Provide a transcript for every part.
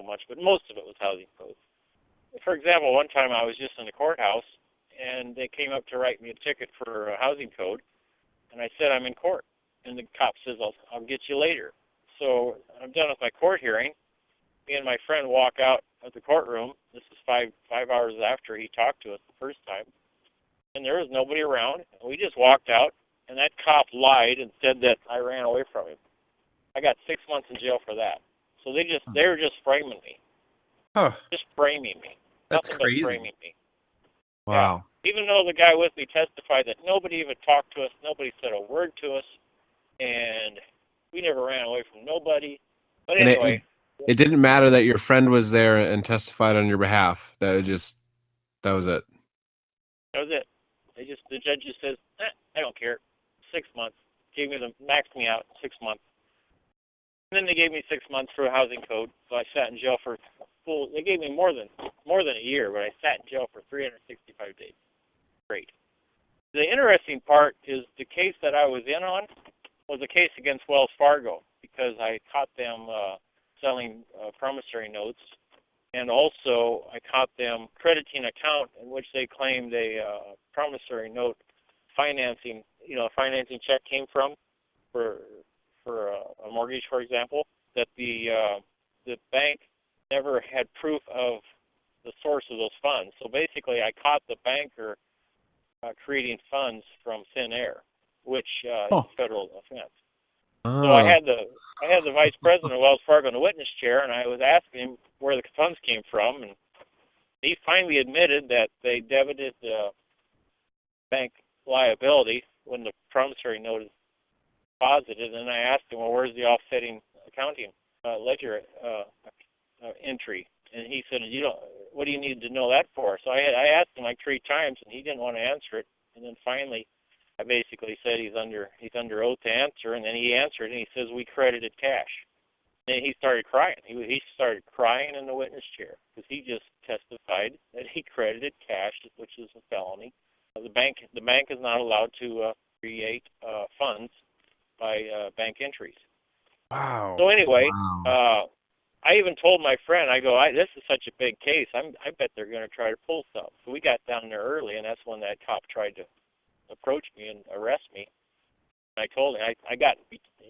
much, but most of it was housing code. For example, one time I was just in the courthouse, and they came up to write me a ticket for housing code, and I said I'm in court, and the cop says I'll get you later. So I'm done with my court hearing. Me and my friend walk out of the courtroom. This is five hours after he talked to us the first time, and there was nobody around. We just walked out, and that cop lied and said that I ran away from him. I got 6 months in jail for that. So they were just framing me. Huh. Just framing me. That's Nothing crazy. but framing me. Wow. Yeah. Even though the guy with me testified that nobody even talked to us, nobody said a word to us, and we never ran away from nobody. But And anyway. it didn't matter that your friend was there and testified on your behalf. That was it. That was it. The judge just says, I don't care. 6 months. Maxed me out 6 months. And then they gave me 6 months for a housing code, so I sat in jail for they gave me more than a year, but I sat in jail for 365 days. Great. The interesting part is the case that I was in on was a case against Wells Fargo, because I caught them selling promissory notes, and also I caught them crediting an account in which they claimed a promissory note financing check came from for a mortgage, for example, that the bank never had proof of the source of those funds. So basically, I caught the banker creating funds from thin air, which is a federal offense. Oh. So I had the vice president of Wells Fargo in the witness chair, and I was asking him where the funds came from, and he finally admitted that they debited the bank liability when the promissory note is deposited. And I asked him, well, where's the offsetting accounting ledger entry? And he said, what do you need to know that for? So I asked him like 3 times, and he didn't want to answer it. And then finally, I basically said he's under oath to answer, and then he answered, and he says, we credited cash. And he started crying. He started crying in the witness chair because he just testified that he credited cash, which is a felony. The bank is not allowed to create funds by bank entries. Wow. So anyway, wow. I even told my friend, I go, this is such a big case. I bet they're going to try to pull stuff. So we got down there early, and that's when that cop tried to approach me and arrest me. And I told him I got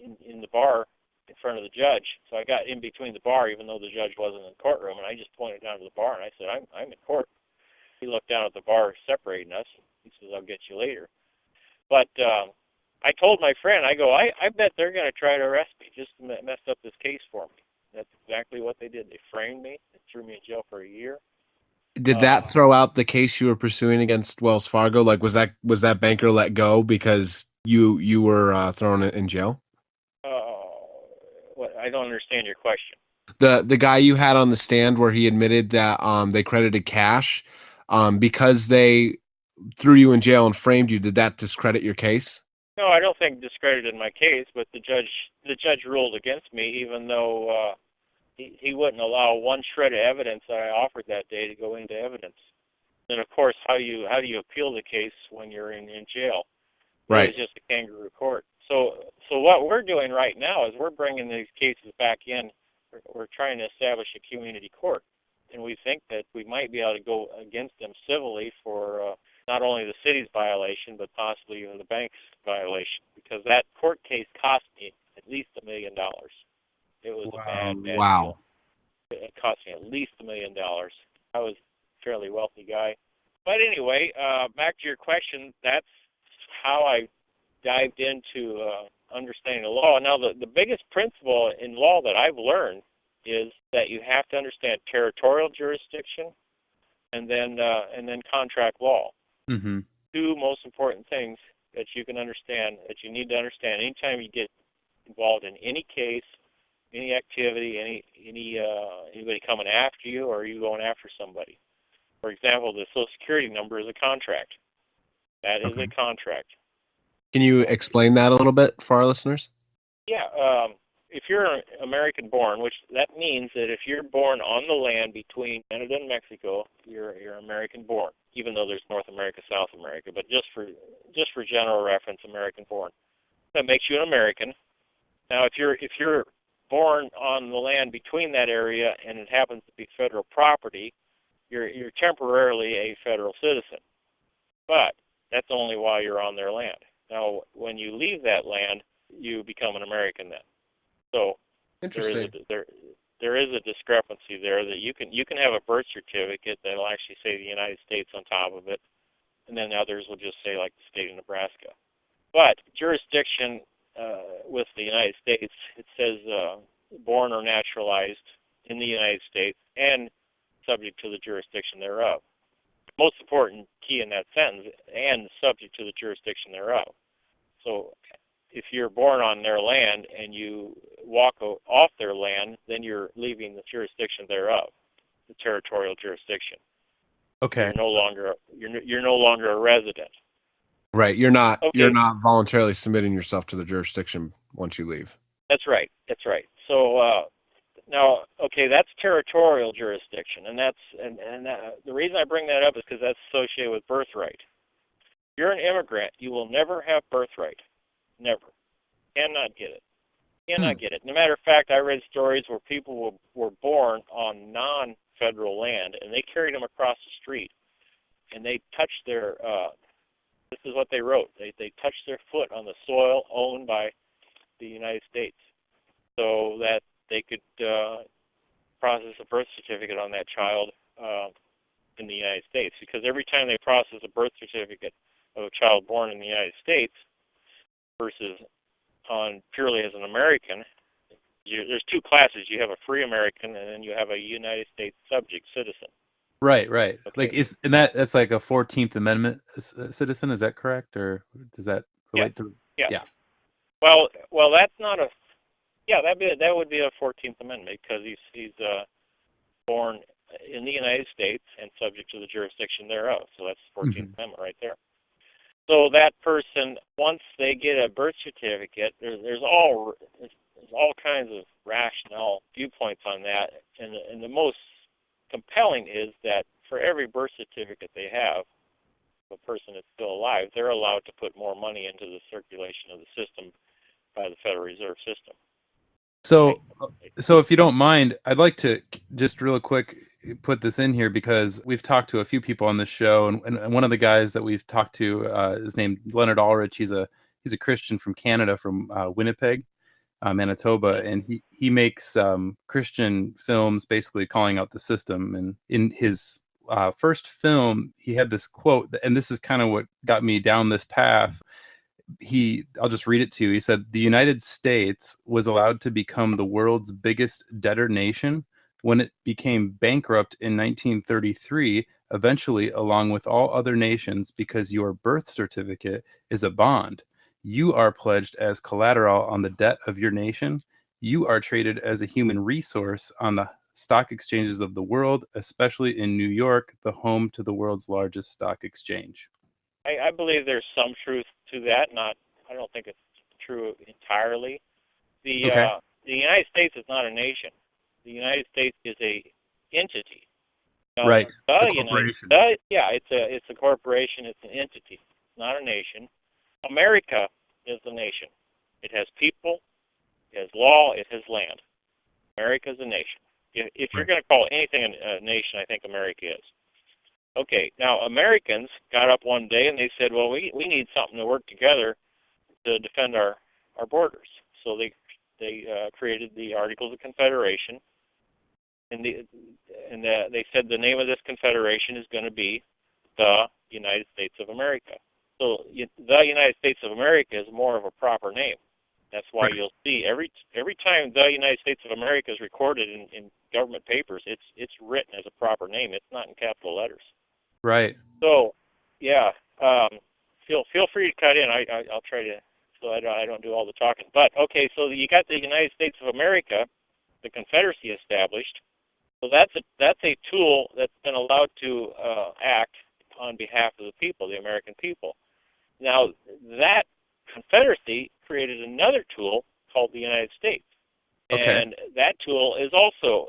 in the bar in front of the judge, so I got in between the bar, even though the judge wasn't in the courtroom, and I just pointed down to the bar, and I said, I'm in court. He looked down at the bar separating us. He says, I'll get you later. But I told my friend, I go, I bet they're going to try to arrest me just to mess up this case for me. That's exactly what they did. They framed me. They threw me in jail for a year. Did that throw out the case you were pursuing against Wells Fargo? Like, was that banker let go because you were thrown in jail? I don't understand your question. The guy you had on the stand where he admitted that they credited cash because they threw you in jail and framed you. Did that discredit your case? No, I don't think discredited my case, but the judge ruled against me, even though he wouldn't allow one shred of evidence that I offered that day to go into evidence. And of course, how do you appeal the case when you're in jail? Right. It's just a kangaroo court. So what we're doing right now is we're bringing these cases back in. We're trying to establish a community court, and we think that we might be able to go against them civilly for not only the city's violation, but possibly even the bank's violation, because that court case cost me at least $1 million. It was a bad deal. It cost me at least $1 million. I was a fairly wealthy guy. But anyway, back to your question, that's how I dived into understanding the law. Now, the biggest principle in law that I've learned is that you have to understand territorial jurisdiction and then contract law. Mm-hmm. 2 most important things that you can understand, that you need to understand anytime you get involved in any case, any activity, anybody coming after you, or you going after somebody. For example, the Social Security number is a contract. That is a contract. Can you explain that a little bit for our listeners? Yeah. If you're American-born, which that means that if you're born on the land between Canada and Mexico, you're American-born, even though there's North America, South America. But just for general reference, American-born. That makes you an American. Now, if you're born on the land between that area and it happens to be federal property, you're temporarily a federal citizen. But that's only while you're on their land. Now, when you leave that land, you become an American then. So Interesting. there is a discrepancy there that you can have a birth certificate that'll actually say the United States on top of it, and then others will just say like the state of Nebraska. But jurisdiction with the United States, it says born or naturalized in the United States and subject to the jurisdiction thereof. Most important key in that sentence, and subject to the jurisdiction thereof. So if you're born on their land and you walk off their land, then you're leaving the jurisdiction thereof, the territorial jurisdiction. Okay. You're no longer a resident. Right. You're not Okay. voluntarily submitting yourself to the jurisdiction once you leave. That's right. So now, okay, that's territorial jurisdiction, and the reason I bring that up is because that's associated with birthright. If you're an immigrant, you will never have birthright. Never. Cannot get it. Cannot get it. No matter of fact, I read stories where people were born on non-federal land, and they carried them across the street, and they touched their, this is what they wrote, they touched their foot on the soil owned by the United States so that they could process a birth certificate on that child in the United States. Because every time they process a birth certificate of a child born in the United States versus on purely as an American, there's two classes. You have a free American, and then you have a United States subject citizen. Right. Okay. Like that's like a 14th Amendment citizen. Is that correct, or does that relate to? Yeah. Well, that's not a. Yeah, that would be a 14th Amendment because he's born in the United States and subject to the jurisdiction thereof. So that's the 14th Amendment right there. So that person, once they get a birth certificate, there's all kinds of rational viewpoints on that, and the most compelling is that for every birth certificate they have, the person that's still alive, they're allowed to put more money into the circulation of the system by the Federal Reserve System. So if you don't mind, I'd like to just real quick put this in here because we've talked to a few people on this show, and one of the guys that we've talked to is named Leonard Ulrich. He's a Christian from Canada, from Winnipeg, Manitoba, and he makes Christian films, basically calling out the system. And in his first film, he had this quote, and this is kind of what got me down this path. I'll just read it to you. He said, "The United States was allowed to become the world's biggest debtor nation when it became bankrupt in 1933, eventually along with all other nations, because your birth certificate is a bond. You are pledged as collateral on the debt of your nation. You are traded as a human resource on the stock exchanges of the world, especially in New York, the home to the world's largest stock exchange." I believe there's some truth to that. I don't think it's true entirely. The United States is not a nation. The United States is a entity. Now, right. It's a corporation. It's an entity. It's not a nation. America is the nation. It has people. It has law. It has land. America is a nation. If you're going to call anything a nation, I think America is. Okay, now Americans got up one day and they said, well, we need something to work together to defend our borders. So they created the Articles of Confederation, and they said the name of this confederation is going to be the United States of America. So the United States of America is more of a proper name. That's why you'll see every time the United States of America is recorded in government papers, it's written as a proper name. It's not in capital letters. Right. So, yeah, feel free to cut in. I'll try to, so I don't do all the talking. But okay, so you got the United States of America, the Confederacy established. So that's a tool that's been allowed to act on behalf of the people, the American people. Now that Confederacy created another tool called the United States, and that tool is also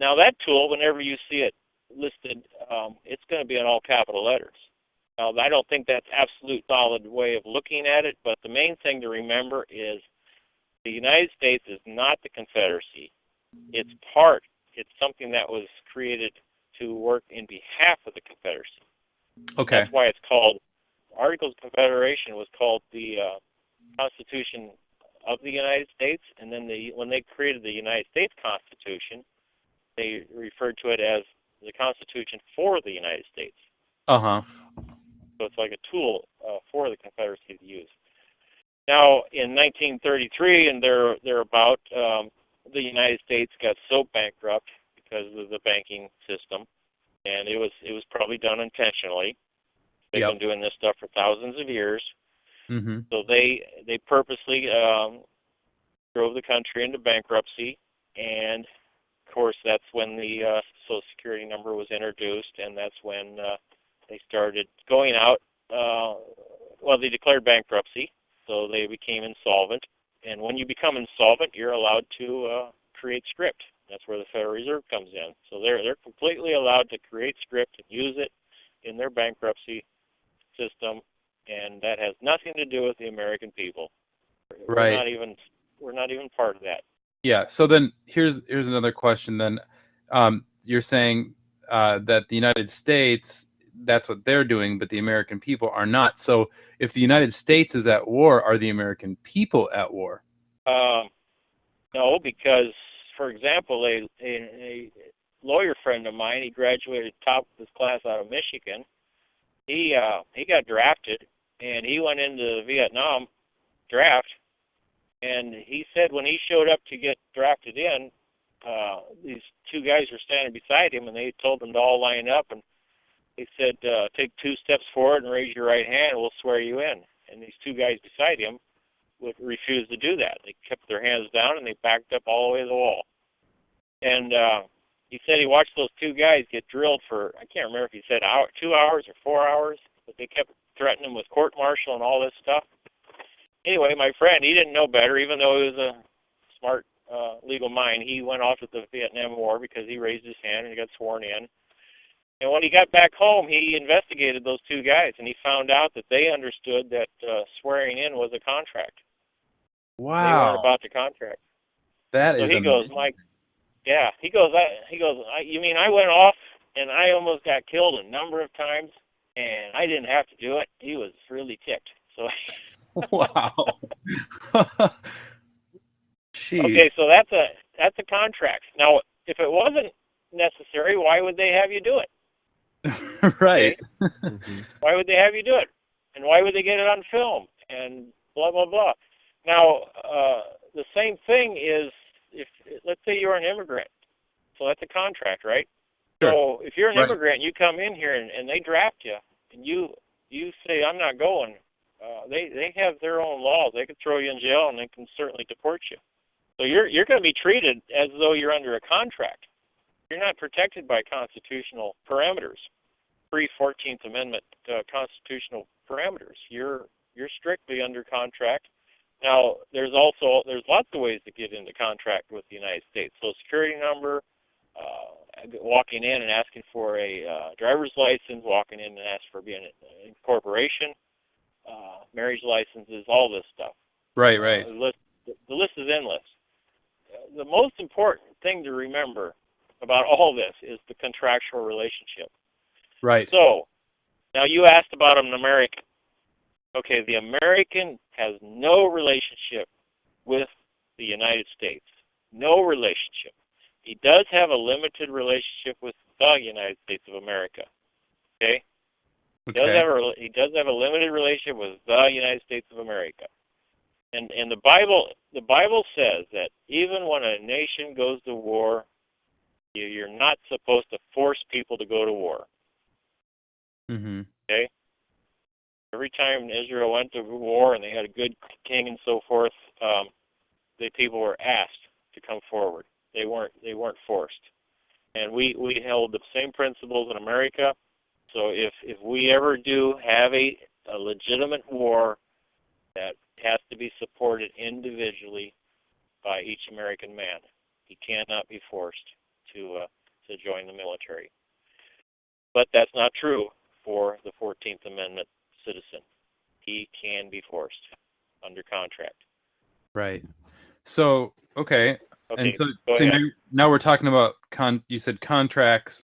now that tool, whenever you see it listed, it's going to be in all capital letters. Now, I don't think that's absolute solid way of looking at it, but the main thing to remember is The United States is not the Confederacy. It's something that was created to work in behalf of the Confederacy. Okay. That's why it's called, Articles of Confederation was called the Constitution of the United States, and then when they created the United States Constitution, they referred to it as the Constitution for the United States. Uh-huh. So it's like a tool for the Confederacy to use. Now, in 1933 and thereabout, the United States got so bankrupt because of the banking system, and it was probably done intentionally. They've been doing this stuff for thousands of years. Mm-hmm. So they purposely drove the country into bankruptcy, and of course that's when the Social Security number was introduced, and that's when they started going out. They declared bankruptcy, so they became insolvent. And when you become insolvent, you're allowed to create script. That's where the Federal Reserve comes in. So they're completely allowed to create script and use it in their bankruptcy system, and that has nothing to do with the American people. Right. We're not even part of that. Yeah. So then here's another question. Then you're saying that the United States, that's what they're doing, but the American people are not. So if the United States is at war, are the American people at war? No, because, for example, a lawyer friend of mine, he graduated top of his class out of Michigan. He got drafted, and he went into the Vietnam draft. And he said when he showed up to get drafted in, these two guys were standing beside him, and they told him to all line up. And they said, take 2 steps forward and raise your right hand, and we'll swear you in. And these two guys beside him would refuse to do that. They kept their hands down, and they backed up all the way to the wall. And he said he watched those two guys get drilled for, I can't remember if he said 2 hours or 4 hours, but they kept threatening him with court-martial and all this stuff. Anyway, my friend, he didn't know better, even though he was a smart legal mind. He went off at the Vietnam War because he raised his hand and he got sworn in. And when he got back home, he investigated those two guys, and he found out that they understood that swearing in was a contract. Wow. They weren't about the contract. That so is he goes, Mike, yeah, he goes, you mean I went off and I almost got killed a number of times, and I didn't have to do it? He was really ticked. So. Wow. Okay, so that's a contract. Now, if it wasn't necessary, why would they have you do it? Right. Okay? Why would they have you do it? And why would they get it on film? And blah, blah, blah. Now, the same thing is, if let's say you're an immigrant. So that's a contract, right? Sure. So if you're an immigrant, you come in here and they draft you, and you say, I'm not going. They have their own laws. They could throw you in jail, and they can certainly deport you. So you're going to be treated as though you're under a contract. You're not protected by constitutional parameters, pre-14th Amendment constitutional parameters. You're strictly under contract. Now, there's lots of ways to get into contract with the United States. Social Security number, walking in and asking for a driver's license, walking in and asking for being an incorporation. Marriage licenses, all this stuff. Right. The list is endless. The most important thing to remember about all this is the contractual relationship. Right. So, now you asked about an American. Okay, the American has no relationship with the United States. No relationship. He does have a limited relationship with the United States of America. Okay? He does have a limited relationship with the United States of America. And the Bible says that even when a nation goes to war, you're not supposed to force people to go to war. Mm-hmm. Okay? Every time Israel went to war and they had a good king and so forth, the people were asked to come forward. They weren't forced. And we held the same principles in America. So if we ever do have a legitimate war, that has to be supported individually by each American man. He cannot be forced to join the military. But that's not true for the 14th Amendment citizen. He can be forced under contract. Right. So okay, and Okay, so go so ahead. now we're talking about you said contracts